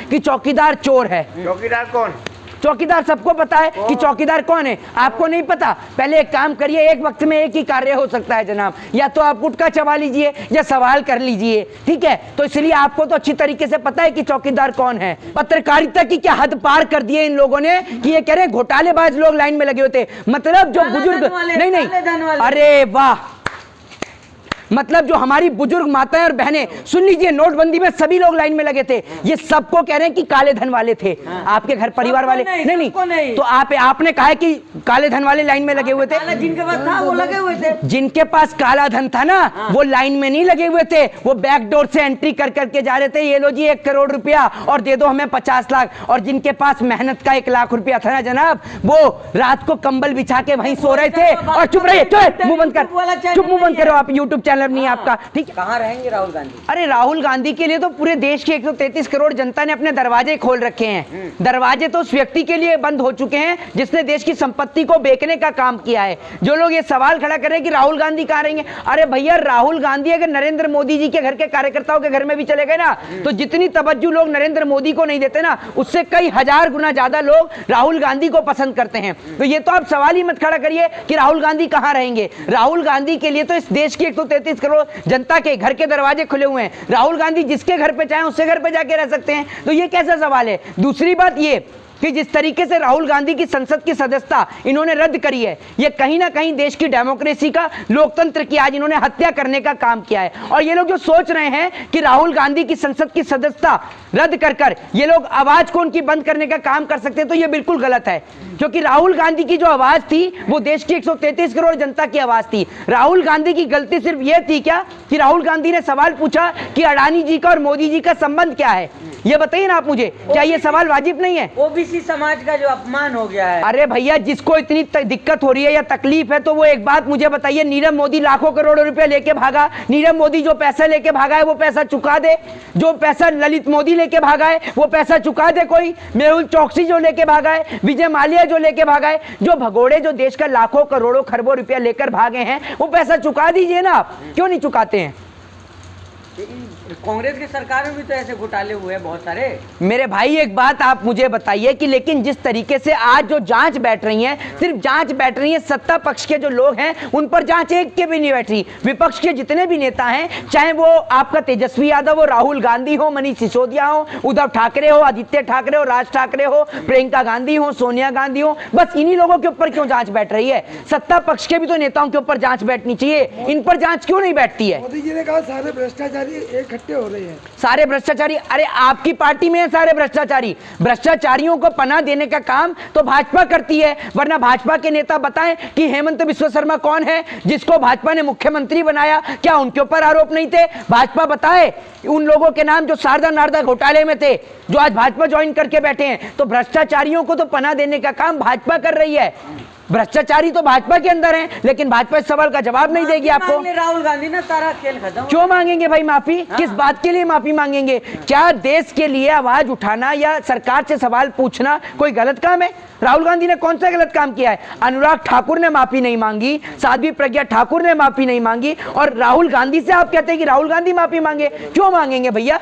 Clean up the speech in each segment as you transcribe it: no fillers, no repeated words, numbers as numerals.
कि चौकीदार चोर है। चौकीदार कौन? चौकीदार सबको पता है कि चौकीदार कौन है, आपको नहीं पता? पहले एक काम करिए, एक वक्त में एक ही कार्य हो सकता है जनाब, या तो आप गुटखा चबा लीजिए या सवाल कर लीजिए, ठीक है? तो इसलिए आपको तो अच्छी तरीके से पता है कि चौकीदार कौन है। पत्रकारिता की क्या हद पार कर दी है इन लोगों ने कि ये कह रहे हैं घोटालेबाज लोग लाइन में लगे होते, मतलब जो बुजुर्ग नहीं, अरे वाह, मतलब जो हमारी बुजुर्ग माताएं और बहनें, सुन लीजिए, नोटबंदी में सभी लोग लाइन में लगे थे, ये सबको कह रहे हैं कि काले धन वाले थे। आपके घर परिवार वाले नहीं, तो आपने कहा है कि काले धन वाले लाइन में लगे हुए थे। जिनके पास था वो लगे हुए थे, जिनके पास काला धन था ना वो लाइन में नहीं लगे हुए थे, वो बैकडोर से एंट्री कर करके जा रहे थे, ये लो जी 1 करोड़ रुपया और दे दो हमें 50 लाख। और जिनके पास मेहनत का 1 लाख रुपया था ना जनाब, वो रात को कंबल बिछा के वहीं सो रहे थे। और चुप रहिए, मुंह बंद कर, चुप मुंह बंद करो, आप यूट्यूब चैनल नहीं आपका, ठीक है? कहाँ रहेंगे राहुल गांधी? अरे राहुल गांधी के लिए तो पूरे देश की 133 करोड़ जनता ने अपने दरवाजे खोल रखे हैं। दरवाजे तो उस व्यक्ति के लिए बंद हो चुके हैं जिसने देश की संपत्ति को बेचने का काम किया है। जो लोग ये सवाल खड़ा कर रहे हैं कि राहुल गांधी कहाँ रहेंगे, अरे भैया राहुल गांधी अगर नरेंद्र मोदी जी के घर के कार्यकर्ताओं के घर में भी चले गए ना, तो जितनी तवज्जो लोग नरेंद्र मोदी को नहीं देते ना, उससे कई हजार गुना ज्यादा लोग राहुल गांधी को पसंद करते हैं। तो ये तो आप सवाल ही मत खड़ा करिए कि राहुल गांधी कहाँ रहेंगे। राहुल गांधी के लिए तो इस देश की 133 करोड़ जनता के घर के दरवाजे खुले हुए हैं। राहुल गांधी जिसके घर पे चाहे उसके घर पे जाके रह सकते हैं। तो ये कैसा सवाल है? दूसरी बात ये कि जिस तरीके से राहुल गांधी की संसद की सदस्यता इन्होंने रद्द करी है, ये कहीं ना कहीं देश की डेमोक्रेसी का, लोकतंत्र की आज इन्होंने हत्या करने का काम किया है। और ये लोग जो सोच रहे हैं कि राहुल गांधी की संसद की सदस्यता रद्द कर कर ये लोग आवाज को उनकी बंद करने का काम कर सकते हैं, तो ये बिल्कुल गलत है। क्योंकि राहुल गांधी की जो आवाज थी वो देश की 133 करोड़ जनता की आवाज थी। राहुल गांधी की गलती सिर्फ ये थी क्या कि राहुल गांधी ने सवाल पूछा कि अडानी जी का और मोदी जी का संबंध क्या है? ये बताइए ना आप मुझे, क्या ये सवाल वाजिब नहीं है? ओबीसी समाज का जो अपमान हो गया है। अरे भैया, जिसको इतनी दिक्कत हो रही है या तकलीफ है, तो वो एक बात मुझे बताइए, नीरव मोदी लाखों करोड़ों रुपए लेके भागा, नीरव मोदी जो पैसा लेके भागा है वो पैसा चुका दे। जो पैसा ललित मोदी लेके भागा है वो पैसा चुका दे कोई। मेहुल चौकसी जो लेके भागा है, विजय माल्या जो लेके भागा है, जो भगोड़े जो देश का लाखों करोड़ों खरबों रुपया लेकर भागे हैं, वो पैसा चुका दीजिए ना। आप क्यों नहीं चुकाते हैं? कांग्रेस की सरकार में भी तो ऐसे घोटाले हुए हैं बहुत सारे। मेरे भाई एक बात आप मुझे बताइए कि लेकिन जिस तरीके से आज जो जांच बैठ रही है, सिर्फ जांच बैठ रही है, सत्ता पक्ष के जो लोग हैं उन पर जांच एक के भी नहीं बैठ रही। विपक्ष के जितने भी नेता हैं, चाहे वो आपका तेजस्वी यादव हो, राहुल गांधी हो, मनीष सिसोदिया हो, उद्धव ठाकरे हो, आदित्य ठाकरे हो, राज ठाकरे हो, प्रियंका गांधी हो, सोनिया गांधी हो, बस इन्हीं लोगों के ऊपर क्यों जांच बैठ रही है? सत्ता पक्ष के भी तो नेताओं के ऊपर जांच बैठनी चाहिए, इन पर जांच क्यों नहीं बैठती है? मोदी जी ने कहा सारे भ्रष्टाचारी इकट्ठे हो रहे हैं। सारे भ्रष्टाचारी? अरे आपकी पार्टी में है सारे भ्रष्टाचारी। भ्रष्टाचारियों को पनाह देने का काम तो भाजपा करती है, वरना भाजपा के नेता बताएं कि हेमंत बिस्वा शर्मा कौन है जिसको भाजपा ने मुख्यमंत्री बनाया? क्या उनके ऊपर आरोप नहीं थे? भाजपा बताए उन लोगों के नाम जो शारदा नारदा घोटाले में थे, जो आज भाजपा ज्वाइन करके बैठे हैं। तो भ्रष्टाचारियों को तो पनाह देने का काम भाजपा कर रही है। भ्रष्टाचारी तो भाजपा के अंदर हैं, लेकिन भाजपा इस सवाल का जवाब नहीं देगी आपको। राहुल गांधी ना सारा खेल खत्म। क्यों मांगेंगे भाई माफी? किस बात के लिए माफी मांगेंगे? क्या देश के लिए आवाज उठाना या सरकार से सवाल पूछना कोई गलत काम है? राहुल गांधी ने कौन सा गलत काम किया है? अनुराग ठाकुर ने माफी नहीं मांगी, साध्वी प्रज्ञा ठाकुर ने माफी नहीं मांगी, और राहुल गांधी से आप कहते हैं कि राहुल गांधी माफी मांगे। क्यों मांगेंगे भैया?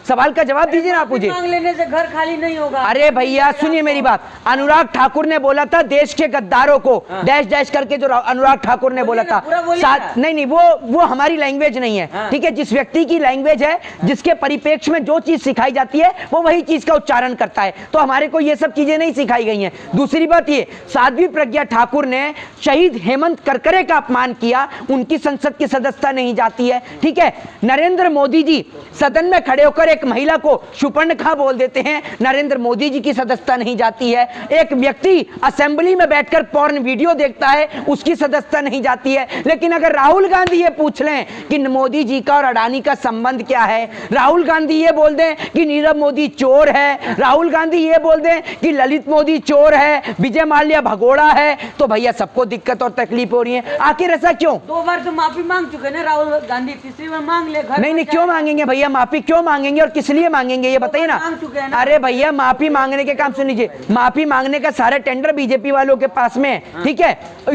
सवाल का जवाब दीजिए ना आप मुझे। मांग लेने से घर खाली नहीं होगा। अरे भैया सुनिए मेरी बात, अनुराग ठाकुर ने बोला था देश के गद्दारों को डैश डैश करके, जो अनुराग ठाकुर ने बोला था। नहीं, वो हमारी लैंग्वेज नहीं है, ठीक है? जिस व्यक्ति की लैंग्वेज है, जिसके परिप्रेक्ष्य में जो चीज सिखाई जाती है, वो वही चीज का उच्चारण करता है। तो हमारे को ये सब चीजें नहीं सिखाई गई हैं। दूसरी बात ये, साध्वी प्रज्ञा ठाकुर ने शहीद हेमंत करकरे का अपमान किया, उनकी संसद की सदस्यता नहीं जाती है, ठीक है? नरेंद्र मोदी जी सदन में खड़े होकर एक महिला को शुपर्णखा बोल देते हैं, नरेंद्र मोदी जी की सदस्यता नहीं जाती है। एक व्यक्ति असेंबली में बैठकर पॉर्न वीडियो देखता है, उसकी सदस्यता नहीं जाती है। लेकिन अगर राहुल गांधी ये पूछ लें कि मोदी जी का और अडानी का संबंध क्या है, राहुल गांधी ये बोल दें कि नीरव मोदी चोर है, राहुल गांधी ये बोल दें कि ललित मोदी चोर चोर है, विजय माल्या भगोड़ा है, तो भैया सबको दिक्कत और तकलीफ हो रही है। आखिर ऐसा क्यों? 2 बार तो माफी मांग चुके ना राहुल गांधी, तीसरी बार मांग ले। घर नहीं क्यों मांगेंगे भैया माफी, क्यों मांगेंगे और किस लिए मांगेंगे ये बताइए ना। मांग चुके हैं ना। अरे भैया माफी मांगने के काम सुन लीजिए, माफी मांगने का सारा टेंडर बीजेपी वालों के पास में है, ठीक है।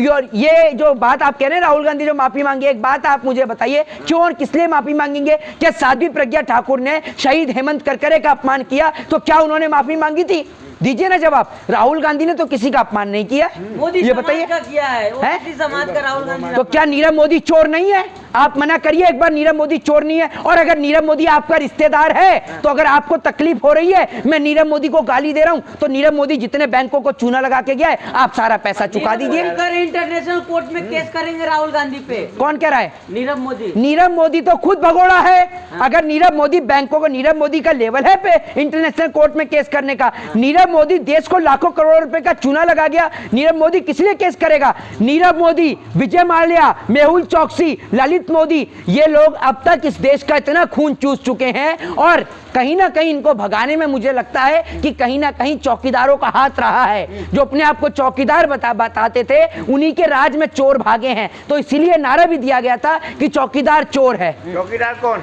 और ये जो बात आप कह रहे हैं राहुल गांधी जो माफी मांगी, एक बात आप मुझे बताइए क्यों और किस लिए माफी मांगेंगे? क्या साध्वी प्रज्ञा ठाकुर ने शहीद हेमंत करकरे का अपमान किया तो क्या उन्होंने माफी मांगी थी? दीजिए ना जवाब। राहुल गांधी ने तो किसी का अपमान नहीं किया, मोदी ये बताइए। समाज का किया है, ओबीसी समाज का राहुल गांधी। तो क्या नीरव मोदी चोर नहीं है? आप मना करिए एक बार, नीरव मोदी चोर नहीं है। और अगर नीरव मोदी आपका रिश्तेदार है तो अगर आपको तकलीफ हो रही है, मैं नीरव मोदी को गाली दे रहा हूं, तो नीरव मोदी जितने बैंकों को चूना लगा के गया है आप सारा पैसा चुका दीजिए। इंटरनेशनल कोर्ट में केस करेंगे राहुल गांधी पे। कौन कह रहा है? नीरव मोदी। नीरव मोदी तो खुद भगोड़ा है। अगर नीरव मोदी बैंकों को, नीरव मोदी का लेवल है पे इंटरनेशनल कोर्ट में केस करने का। नीरव मोदी देश को लाखों करोड़ रुपए का चूना लगा गया, नीरव मोदी किस लिए केस करेगा? नीरव मोदी, विजय माल्या, मेहुल चौकसी, ललित मोदी, ये लोग अब तक इस देश का इतना खून चूस चुके हैं और कहीं ना कहीं इनको भगाने में मुझे लगता है कि कहीं ना कहीं चौकीदारों का हाथ रहा है। जो अपने आप को चौकीदार बताते थे उन्हीं के राज में चोर भागे हैं। तो इसीलिए नारा भी दिया गया था कि चौकीदार चोर है। चौकीदार कौन?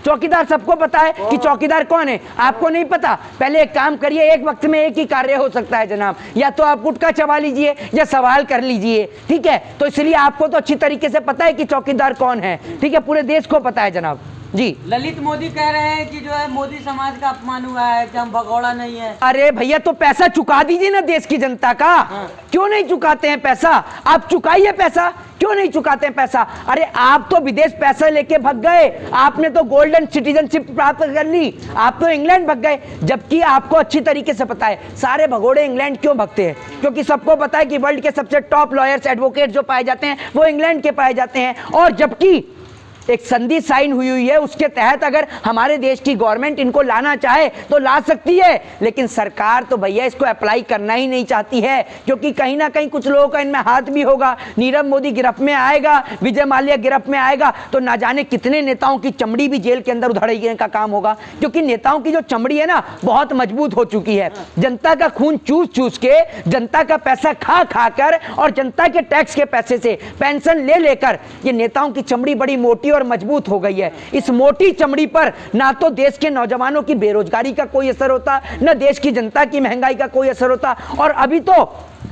चौकीदार सबको पता है कि चौकीदार कौन है, आपको नहीं पता? पहले एक काम करिए, एक वक्त में एक ही कार्य हो सकता है जनाब, या तो आप गुटखा चबा लीजिए या सवाल कर लीजिए, ठीक है। तो इसलिए आपको तो अच्छी तरीके से पता है कि चौकीदार कौन है, ठीक है, पूरे देश को पता है जनाब जी। ललित मोदी कह रहे हैं कि जो है मोदी समाज का अपमान हुआ है, कि हम भगोड़ा नहीं है। अरे भैया तो पैसा चुका दीजिए ना देश की जनता का। क्यों नहीं चुकाते हैं पैसा? आप चुकाइए पैसा, क्यों नहीं चुकाते हैं पैसा? अरे आप तो विदेश पैसा लेके भग गए, आपने तो गोल्डन सिटीजनशिप प्राप्त कर ली, आप तो इंग्लैंड भग गए। जबकि आपको अच्छी तरीके से पता है सारे भगोड़े इंग्लैंड क्यों भगते हैं, क्योंकि सबको पता है कि वर्ल्ड के सबसे टॉप लॉयर्स, एडवोकेट जो पाए जाते हैं वो इंग्लैंड के पाए जाते हैं। और जबकि एक संधि साइन हुई है, उसके तहत अगर हमारे देश की गवर्नमेंट इनको लाना चाहे तो ला सकती है, लेकिन सरकार तो भैया इसको अप्लाई करना ही नहीं चाहती है, क्योंकि कहीं ना कहीं कुछ लोगों का इनमें हाथ भी होगा। नीरव मोदी गिरफ्त में आएगा, विजय माल्या गिरफ्त में आएगा तो ना जाने कितने नेताओं की चमड़ी भी जेल के अंदर उधड़ने का काम होगा, क्योंकि नेताओं की जो चमड़ी है ना बहुत मजबूत हो चुकी है। जनता का खून चूस चूस के, जनता का पैसा खा खा कर और जनता के टैक्स के पैसे से पेंशन ले लेकर ये नेताओं की चमड़ी बड़ी मोटी और मजबूत हो गई है। इस मोटी चमड़ी पर ना तो देश के नौजवानों की बेरोजगारी का कोई असर होता, ना देश की जनता की महंगाई का कोई असर होता। और अभी तो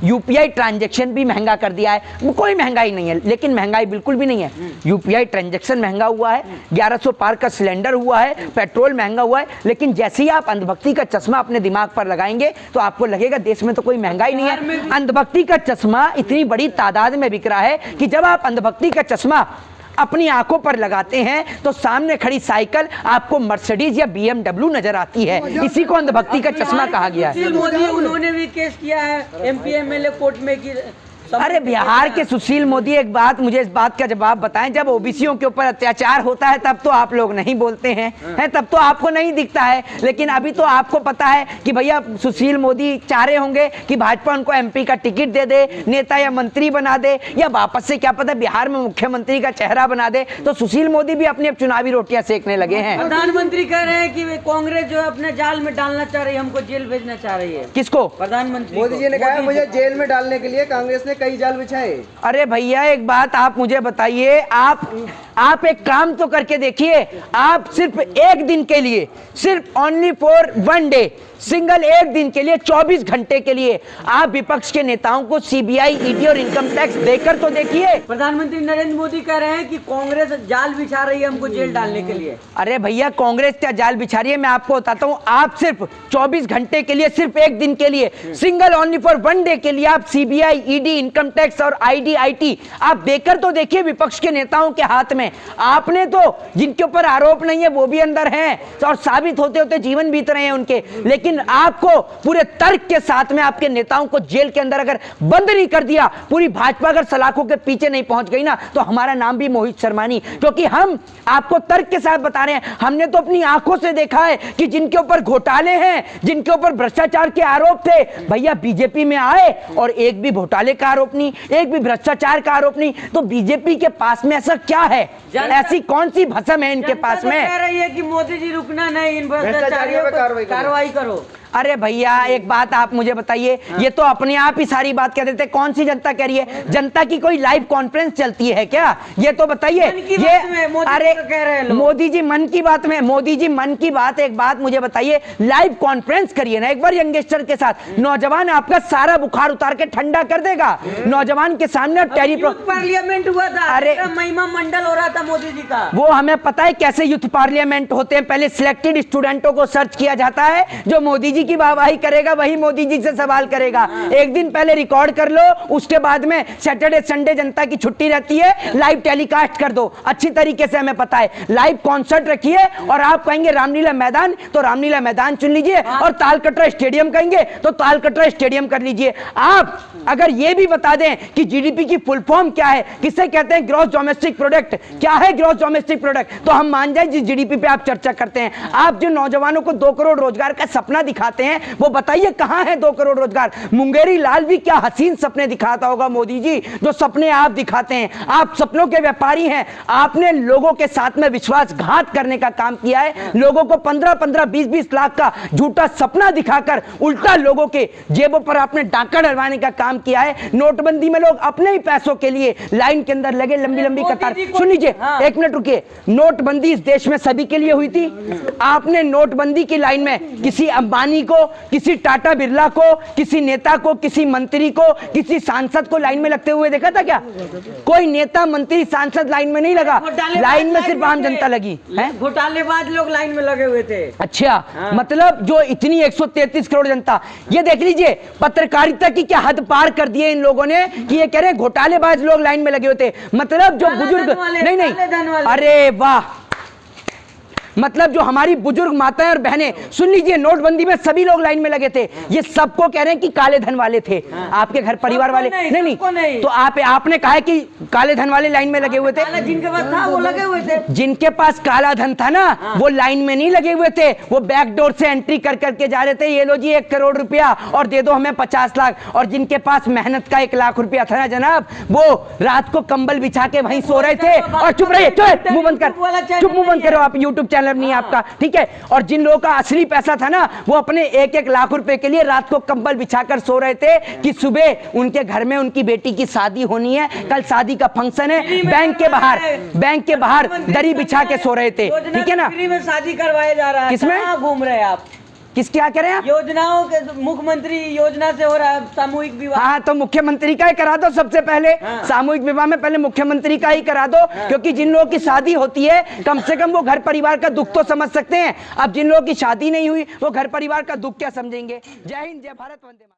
यूपीआई ट्रांजैक्शन भी महंगा कर दिया है। कोई महंगाई नहीं है, लेकिन महंगाई बिल्कुल भी नहीं है। यूपीआई ट्रांजैक्शन महंगा हुआ है, 1100 पार का सिलेंडर हुआ है, पेट्रोल महंगा हुआ है, लेकिन जैसे ही आप अंधभक्ति का चश्मा अपने दिमाग पर लगाएंगे तो आपको लगेगा देश में तो कोई महंगाई नहीं है। अंधभक्ति का चश्मा इतनी बड़ी तादाद में बिक रहा है कि जब आप अंधभक्ति का चश्मा अपनी आंखों पर लगाते हैं तो सामने खड़ी साइकिल आपको मर्सिडीज या बीएमडब्ल्यू नजर आती है। इसी को अंधभक्ति का चश्मा कहा गया है। मोदी उन्होंने भी केस किया है एमपी एमएलए कोर्ट में कि अरे बिहार के सुशील मोदी, एक बात मुझे इस बात का जवाब बताएं, जब ओबीसीओं के ऊपर अत्याचार होता है तब तो आप लोग नहीं बोलते हैं, तब तो आपको नहीं दिखता है, लेकिन अभी तो आपको पता है कि भैया सुशील मोदी चाह रहे होंगे कि भाजपा उनको एमपी का टिकट दे दे, नेता या मंत्री बना दे, या वापस से क्या पता बिहार में मुख्यमंत्री का चेहरा बना दे। तो सुशील मोदी भी अपनी अब चुनावी रोटियां सेकने लगे हैं। प्रधानमंत्री कह रहे हैं कि कांग्रेस जो है अपने जाल में डालना चाह रही है, हमको जेल भेजना चाह रही है। किसको? प्रधानमंत्री मोदी जी ने कहा मुझे जेल में डालने के लिए कांग्रेस ने कई जाल बिछाए। अरे भैया एक बात आप मुझे बताइए, आप एक काम तो करके देखिए, आप सिर्फ एक दिन के लिए, सिर्फ only for one day, single एक दिन के लिए 24 घंटे के लिए आप विपक्ष के नेताओं को सीबीआई, ईडी और इनकम टैक्स देकर तो देखिए। प्रधानमंत्री नरेंद्र मोदी कह रहे हैं कि कांग्रेस जाल बिछा रही है हमको जेल डालने के लिए। अरे भैया कांग्रेस क्या जाल बिछा रही है, मैं आपको बताता हूं। आप सिर्फ 24 घंटे के लिए, सिर्फ एक दिन के लिए, single only for one day के लिए आप सीबीआई, ईडी, इनकम टैक्स और आईडी, आईटी आप देकर तो देखिए विपक्ष के नेताओं के हाथ में। आपने तो जिनके ऊपर आरोप नहीं है वो भी अंदर हैं और साबित होते होते जीवन बीत रहे हैं उनके, लेकिन आपको पूरे तर्क के साथ में आपके नेताओं को जेल के अंदर अगर बंद नहीं कर दिया, पूरी भाजपा अगर सलाखों के पीछे नहीं पहुंच गई ना, तो हमारा नाम भी मोहित शर्मानी, क्योंकि हम आपको तर्क के साथ बता रहे हैं। हमने तो अपनी आंखों से देखा है कि जिनके ऊपर घोटाले हैं, जिनके ऊपर भ्रष्टाचार के आरोप थे, भैया बीजेपी में आए और एक भी घोटाले का आरोप नहीं, एक भी भ्रष्टाचार का आरोप नहीं। तो बीजेपी के पास में ऐसा क्या है, ऐसी कौन सी भसम है इनके पास में? कह रही है कि मोदी जी रुकना नहीं, इन भ्रष्टाचारियों पर कार्रवाई करो। अरे भैया एक बात आप मुझे बताइए, ये तो अपने आप ही सारी बात कह देते, कौन सी जनता कह रही है? जनता की कोई लाइव कॉन्फ्रेंस चलती है क्या? ये तो बताइए। अरे मोदी जी मन की बात में, मोदी जी मन की बात, एक बात मुझे बताइए, लाइव कॉन्फ्रेंस करिए ना एक बार यंगस्टर के साथ, नौजवान आपका सारा बुखार उतार के ठंडा कर देगा। नौजवान के सामने पार्लियामेंट हुआ था, अरे महिमा मंडल हो रहा था मोदी जी का। वो हमें पता है कैसे यूथ पार्लियामेंट होते हैं, पहले सिलेक्टेड स्टूडेंटों को सर्च किया जाता है, जो मोदी जी की वाहवाही करेगा वही मोदी जी से सवाल करेगा। एक दिन पहले रिकॉर्ड कर लो, उसके बाद में सैटरडे संडे जनता की छुट्टी रहती है, लाइव टेलीकास्ट कर दो। अच्छी तरीके से हमें पता है, लाइव कॉन्सर्ट रखिए, और आप कहेंगे रामलीला मैदान तो रामलीला मैदान चुन लीजिए, और तालकटोरा स्टेडियम कहेंगे तो तालकटोरा स्टेडियम कर लीजिए। आप अगर ये भी बता दें कि जीडीपी की फुल फॉर्म क्या है, किसे कहते हैं ग्रॉस डोमेस्टिक प्रोडक्ट, क्या है ग्रॉस डोमेस्टिक प्रोडक्ट, तो हम मान जाए जिस जीडीपी पे आप चर्चा करते हैं। आप जो नौजवानों को 2 करोड़ रोजगार का सपना दिखाते हैं, वो बताइए कहां है 2 करोड़ रोजगार? मुंगेरी लाल भी क्या हसीन सपने दिखाता होगा मोदी जी, जो सपने आप दिखाते हैं। आप सपनों के व्यापारी हैं। आपने लोगों के साथ में विश्वासघात करने का काम किया है, लोगों को 15-15, 20-20 लाख का झूठा सपना दिखाकर उल्टा लोगों के जेबों पर आपने डाका डलवाने का काम किया है। नोटबंदी में लोग अपने ही पैसों के लिए लाइन के अंदर लगे, लंबी लंबी कतार। सुन लीजिए, एक मिनट रुकिए, नोटबंदी इस देश में सभी के लिए हुई थी। आपने नोटबंदी की लाइन में किसी अंबानी को, किसी टाटा बिरला को, किसी नेता को, किसी मंत्री को, किसी सांसद को लाइन में लगते हुए देखा था क्या? कोई नेता मंत्री सांसद लाइन में नहीं लगा, लाइन में सिर्फ आम जनता लगी है। घोटालेबाज लोग लाइन में लगे हुए थे। अच्छा, मतलब जो इतनी 133 करोड़ जनता, ये देख लीजिए पत्रकारिता की क्या हद पार कर दी है इन लोगों ने कि ये कह रहे हैं घोटालेबाज लोग लाइन में लगे हुए थे। मतलब जो बुजुर्ग नहीं, अरे वाह, मतलब जो हमारी बुजुर्ग माताएं और बहनें, सुन लीजिए, नोटबंदी में सभी लोग लाइन में लगे थे। ये सबको कह रहे हैं कि काले धन वाले थे। आपके घर परिवार वाले नहीं, तो आपने कहा है कि काले धन वाले लाइन में लगे हुए थे। जिनके पास था वो लगे हुए थे। जिनके पास काला धन था ना, वो लाइन में नहीं लगे हुए थे, वो बैक डोर से एंट्री कर करके जा रहे थे, ये लो जी 1 करोड़ रुपया और दे दो हमें 50 लाख। और जिनके पास मेहनत का 1 लाख रुपया था ना जनाब, वो रात को कंबल बिछा के वहीं सो रहे थे। और चुप रहिए, मुंह बंद कर, चुप, मुंह बंद करो आप, यूट्यूब चैनल नहीं आपका, ठीक है। और जिन लोगों का असली पैसा था ना, वो अपने 1-1 लाख रुपए के लिए रात को कंबल बिछाकर सो रहे थे कि सुबह उनके घर में उनकी बेटी की शादी होनी है, कल शादी का फंक्शन है, बैंक के बाहर दरी बिछा के सो रहे थे, ठीक है ना। फ्री में शादी करवाया जा रहा है, किसमें घूम रहे हैं आप? किस क्या करें आप? योजनाओं के, मुख्यमंत्री योजना से हो रहा है सामूहिक विवाह। हाँ, तो मुख्यमंत्री का ही करा दो सबसे पहले। सामूहिक विवाह में पहले मुख्यमंत्री का ही करा दो, क्योंकि जिन लोगों की शादी होती है कम से कम वो घर परिवार का दुख तो समझ सकते हैं। अब जिन लोगों की शादी नहीं हुई वो घर परिवार का दुख क्या समझेंगे। जय हिंद, जय भारत, वंदे मातरम।